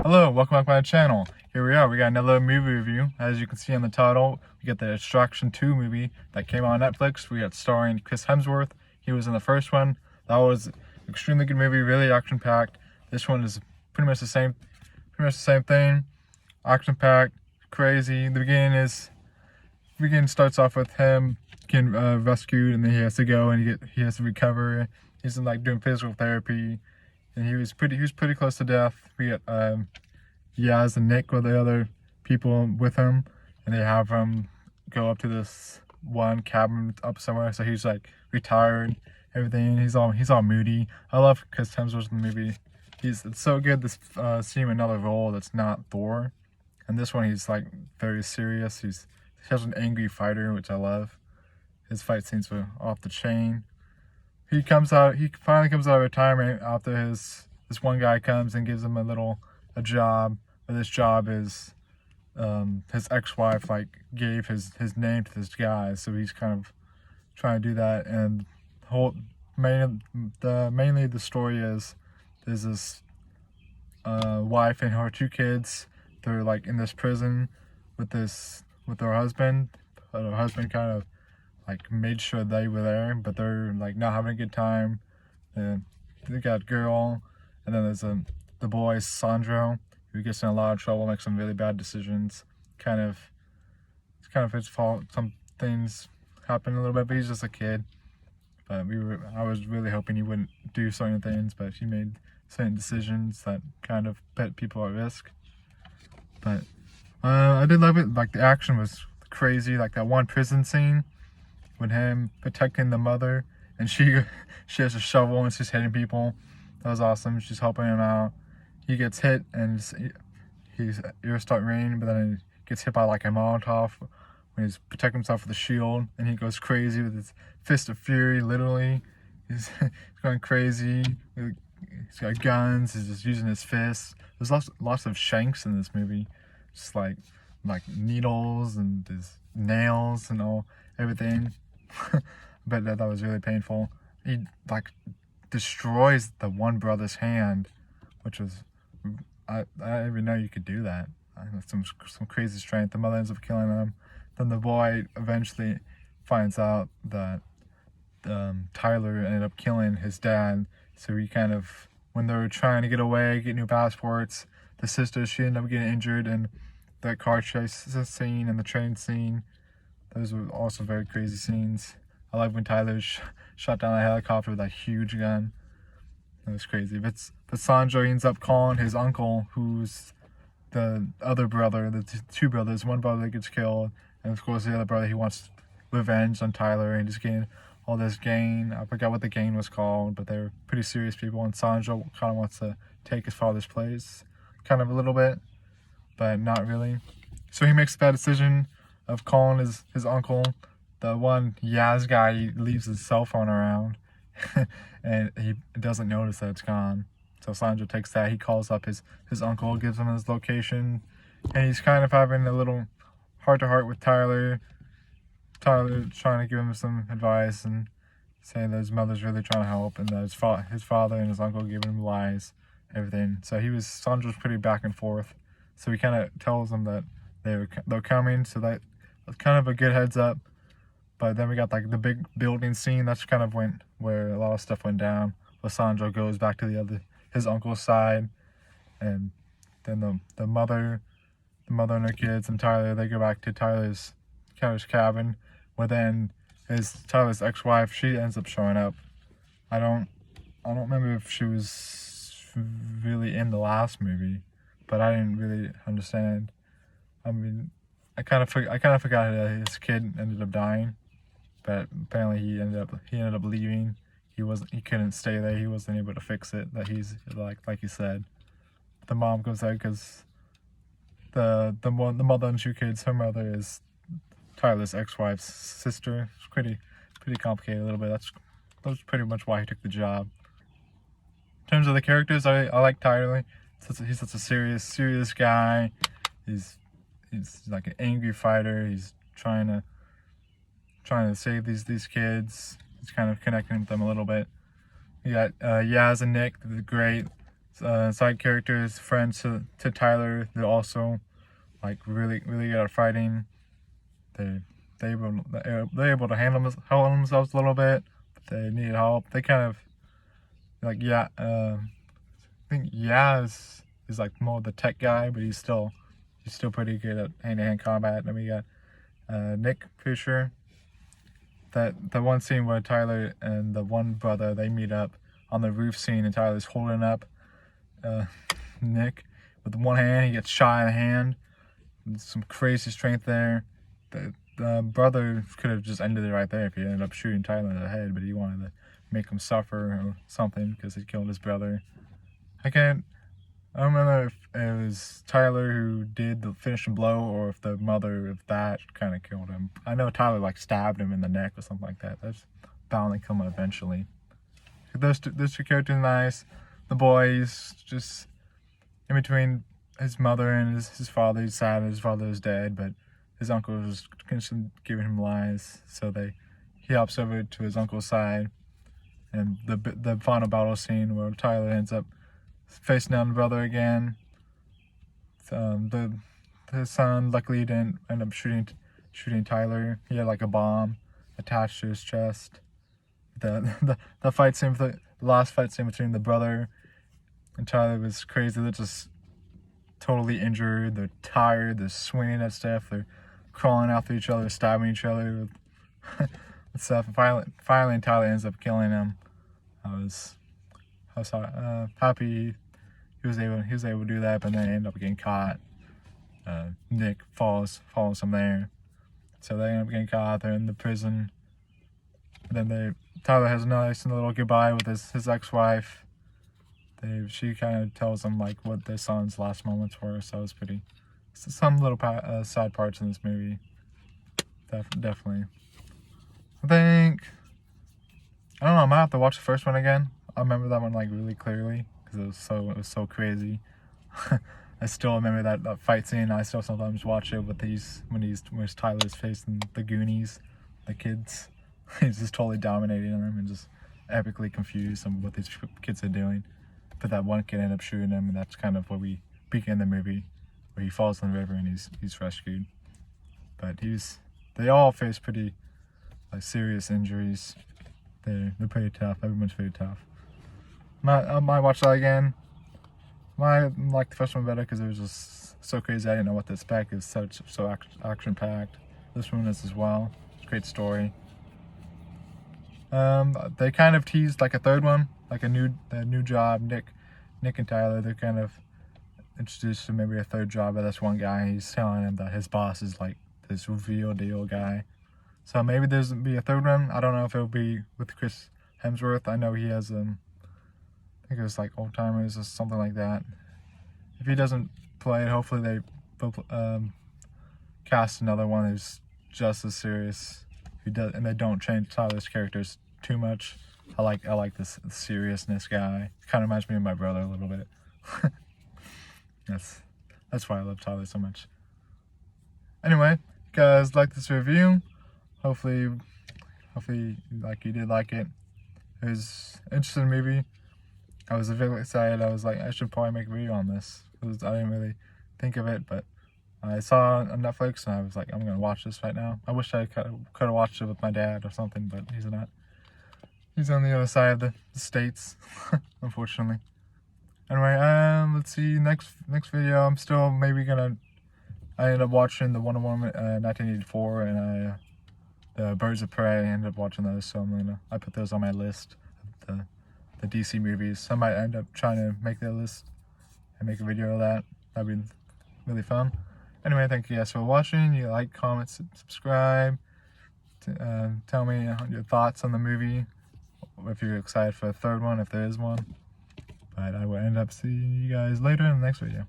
Hello, welcome back to my channel. Here we are, we got another movie review. As you can see on the title, we got the Extraction 2 movie that came out on Netflix. We got starring Chris Hemsworth. He was in the first one. That was an extremely good movie, really action-packed. This one is pretty much the same thing. Action-packed, crazy. The beginning starts off with him getting rescued, and then he has to go and he has to recover. He's like doing physical therapy, and he was pretty close to death. We got Yaz and Nick were the other people with him, and they have him go up to this one cabin up somewhere. So he's like retired, everything. He's all moody. I love Chris Hemsworth in the movie. It's so good to see him in another role that's not Thor. And this one he's like very serious. He's such an angry fighter, which I love. His fight scenes were off the chain. He finally comes out of retirement after this one guy comes and gives him a job. But this job is his ex-wife like gave his name to this guy, so he's kind of trying to do that. And mainly the story is there's this wife and her two kids. They're like in this prison with their husband. But her husband kind of like made sure they were there, but they're like not having a good time. And they got a girl, and then there's the boy Sandro, who gets in a lot of trouble, makes some really bad decisions. It's kind of his fault. Some things happen a little bit, but he's just a kid. But I was really hoping he wouldn't do certain things, but he made certain decisions that kind of put people at risk. But I did love it. Like the action was crazy. Like that one prison scene with him protecting the mother, and she has a shovel and she's hitting people. That was awesome. She's helping him out. He gets hit and his ears start raining, but then he gets hit by like a Molotov when he's protecting himself with a shield, and he goes crazy with his fist of fury. Literally, he's going crazy. He's got guns. He's just using his fists. There's lots of shanks in this movie, just like needles and his nails and everything. But that was really painful. He like destroys the one brother's hand, which was I didn't even know you could do that. Some crazy strength. The mother ends up killing him. Then the boy eventually finds out that Tyler ended up killing his dad. So he kind of, when they were trying to get away, get new passports, the sister, she ended up getting injured in that car chase scene and the train scene. Those were also very crazy scenes. I like when Tyler shot down a helicopter with a huge gun. That was crazy. But Sandro ends up calling his uncle, who's the other brother, the two brothers. One brother gets killed, and of course the other brother, he wants revenge on Tyler and just getting all this gang. I forgot what the gang was called, but they were pretty serious people, and Sandro kind of wants to take his father's place, kind of a little bit, but not really. So he makes a bad decision of calling his uncle. The one Yaz guy, he leaves his cell phone around and he doesn't notice that it's gone. So Sandro takes that, he calls up his uncle, gives him his location, and he's kind of having a little heart-to-heart with Tyler. Tyler trying to give him some advice and saying that his mother's really trying to help, and that his father and his uncle giving him lies, everything. So Sandro's pretty back and forth. So he kind of tells them that they're coming, so that was kind of a good heads up. But then we got like the big building scene. That's kind of where a lot of stuff went down. Sandro goes back to his uncle's side, and then the mother and her kids and Tyler, they go back to Tyler's cabin. Where then Tyler's ex-wife, she ends up showing up. I don't remember if she was really in the last movie, but I didn't really understand. I mean, I kind of forgot that his kid ended up dying. But apparently he ended up leaving. He couldn't stay there. He wasn't able to fix it. That he's like you said. The mom comes out because the mother and two kids. Her mother is Tyler's ex-wife's sister. It's pretty complicated a little bit. That's pretty much why he took the job. In terms of the characters, I like Tyler. He's such a serious guy. He's like an angry fighter. He's trying to save these kids. He's kind of connecting with them a little bit. We got Yaz and Nick, they're great. side characters, friends to Tyler. They're also like really good at fighting. They're able to handle themselves a little bit, but they need help. They kind of like I think is like more the tech guy, but he's still pretty good at hand-to-hand combat. And we got Nick Fisher. That the one scene where Tyler and the one brother, they meet up on the roof scene, and Tyler's holding up Nick with one hand. He gets shot in the hand. Some crazy strength there. The brother could have just ended it right there if he ended up shooting Tyler in the head, but he wanted to make him suffer or something because he killed his brother. I don't remember if it was Tyler who did the finishing blow or if the mother of that kind of killed him. I know Tyler like stabbed him in the neck or something like that. That's bound to come eventually. Those two characters are nice. The boy's just in between his mother and his father. He's sad his father is dead, but his uncle was constantly giving him lies. So he hops over to his uncle's side, and the final battle scene where Tyler ends up facing down the brother again. His son luckily didn't end up shooting Tyler. He had like a bomb attached to his chest. The fight scene, the last fight scene between the brother and Tyler was crazy. They're just totally injured. They're tired. They're swinging at stuff. They're crawling after each other, stabbing each other with stuff. And finally, Tyler ends up killing him. I was happy he was able to do that, but then ended up getting caught. Nick follows him there, so they end up getting caught. They're in the prison. Then Tyler has a nice little goodbye with his ex-wife. She kind of tells him like what their son's last moments were, so it's pretty. Some little sad parts in this movie. Definitely. I don't know. I might have to watch the first one again. I remember that one like really clearly because it was so crazy. I still remember that fight scene. I still sometimes watch it with when Tyler's facing the Goonies, the kids. He's just totally dominating them and just epically confused on what these kids are doing. But that one kid ended up shooting him, and that's kind of where we begin the movie, where he falls in the river and he's rescued. But they all face pretty like serious injuries. They're pretty tough. Everyone's pretty tough. I might watch that again. I like the first one better because it was just so crazy. I didn't know what to expect. It's so action packed. This one is as well. It's a great story. They kind of teased like a third one, like a new job. Nick and Tyler, they're kind of introduced to maybe a third job by this one guy. He's telling him that his boss is like this real deal guy. So maybe there's be a third one. I don't know if it'll be with Chris Hemsworth. I know he has I think it was like Old Timers or something like that. If he doesn't play it, hopefully they cast another one who's just as serious. And they don't change Tyler's characters too much. I like this seriousness guy. Kind of reminds me of my brother a little bit. That's why I love Tyler so much. Anyway, guys, like this review. Hopefully like you did like it. It was an interesting movie. I was really excited. I was like, I should probably make a video on this. I didn't really think of it, but I saw it on Netflix and I was like, I'm gonna watch this right now. I wish I could have watched it with my dad or something, but he's not. He's on the other side of the states, unfortunately. Anyway, let's see next video. I'm still maybe gonna. I ended up watching the Wonder Woman 1984 and the Birds of Prey. I ended up watching those, so I put those on my list. The DC movies. I might end up trying to make that list and make a video of that. That'd be really fun. Anyway, thank you guys for watching. You like, comment, subscribe. Tell me your thoughts on the movie. If you're excited for a third one, if there is one. But I will end up seeing you guys later in the next video.